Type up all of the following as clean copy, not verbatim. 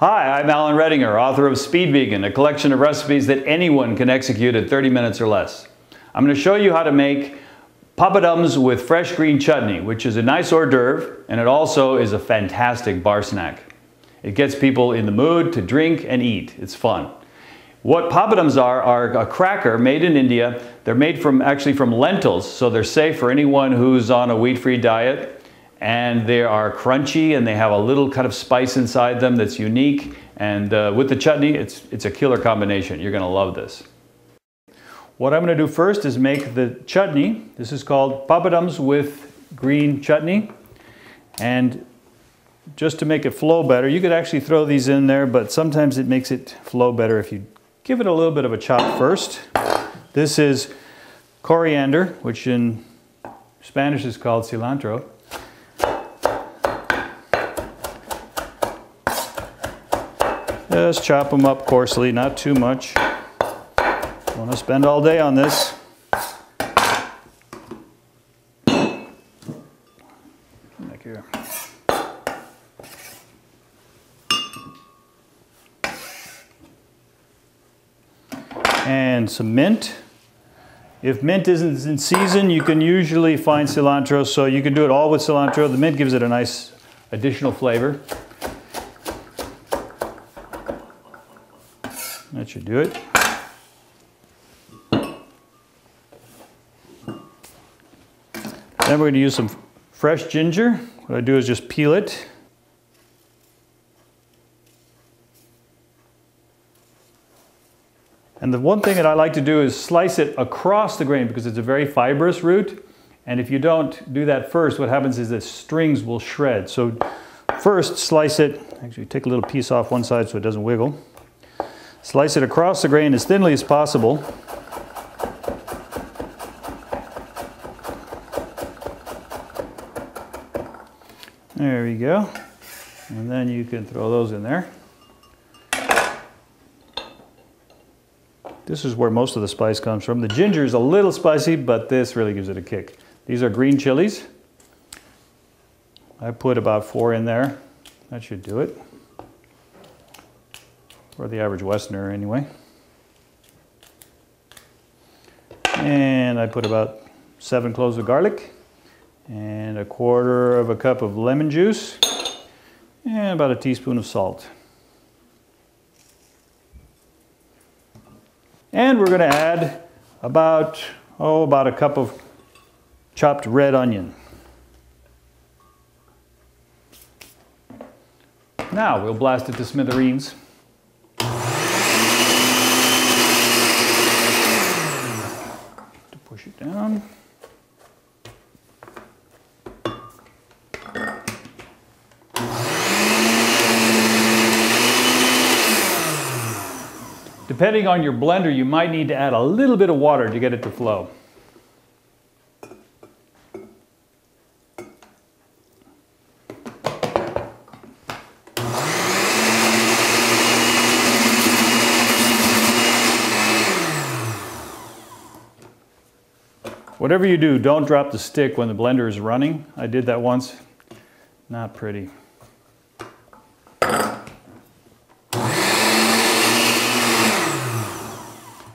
Hi, I'm Alan Redinger, author of Speed Vegan, a collection of recipes that anyone can execute in 30 minutes or less. I'm going to show you how to make papadums with fresh green chutney, which is a nice hors d'oeuvre, and it also is a fantastic bar snack. It gets people in the mood to drink and eat. It's fun. What papadums are a cracker made in India. They're made actually from lentils, so they're safe for anyone who's on a wheat-free diet. And they are crunchy and they have a little kind of spice inside them that's unique. And with the chutney, it's a killer combination. You're going to love this. What I'm going to do first is make the chutney. This is called papadums with green chutney. And just to make it flow better, you could actually throw these in there, but sometimes it makes it flow better if you give it a little bit of a chop first. This is coriander, which in Spanish is called cilantro. Just chop them up coarsely, not too much. Don't want to spend all day on this. Back here. And some mint. If mint isn't in season, you can usually find cilantro, so you can do it all with cilantro. The mint gives it a nice additional flavor. That should do it. Then we're going to use some fresh ginger. What I do is just peel it. And the one thing that I like to do is slice it across the grain because it's a very fibrous root. And if you don't do that first, what happens is the strings will shred. So first slice it, actually take a little piece off one side so it doesn't wiggle. Slice it across the grain as thinly as possible. There we go. And then you can throw those in there. This is where most of the spice comes from. The ginger is a little spicy, but this really gives it a kick. These are green chilies. I put about 4 in there. That should do it. For the average Westerner anyway. And I put about 7 cloves of garlic and 1/4 cup of lemon juice and about a teaspoon of salt. And we're going to add about a cup of chopped red onion. Now we'll blast it to smithereens. Push it down. Depending on your blender, you might need to add a little bit of water to get it to flow. Whatever you do, don't drop the stick when the blender is running. I did that once. Not pretty.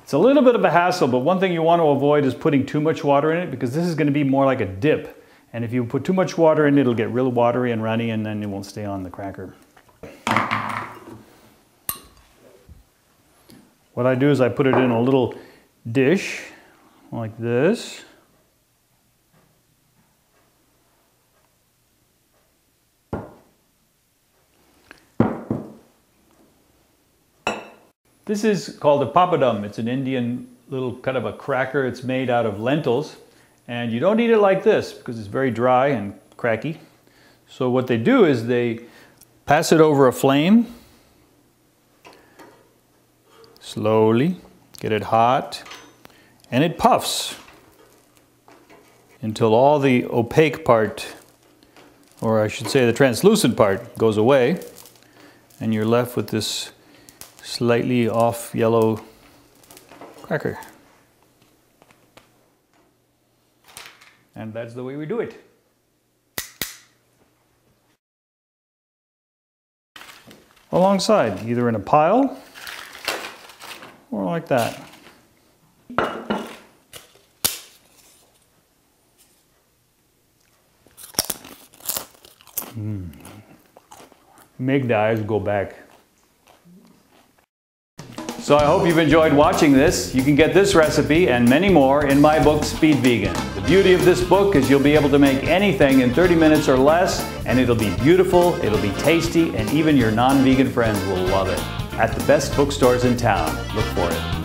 It's a little bit of a hassle, but one thing you want to avoid is putting too much water in it because this is going to be more like a dip. And if you put too much water in it, it'll get real watery and runny and then it won't stay on the cracker. What I do is I put it in a little dish like this. This is called a papadum. It's an Indian little kind of a cracker. It's made out of lentils. And you don't eat it like this because it's very dry and cracky. So what they do is they pass it over a flame. Slowly, get it hot. And it puffs until all the opaque part, or I should say the translucent part, goes away. And you're left with this slightly off yellow cracker. And that's the way we do it. alongside, either in a pile or like that. Make the eyes go back. So I hope you've enjoyed watching this. You can get this recipe and many more in my book, Speed Vegan. The beauty of this book is you'll be able to make anything in 30 minutes or less, and it'll be beautiful, it'll be tasty, and even your non-vegan friends will love it. At the best bookstores in town. Look for it.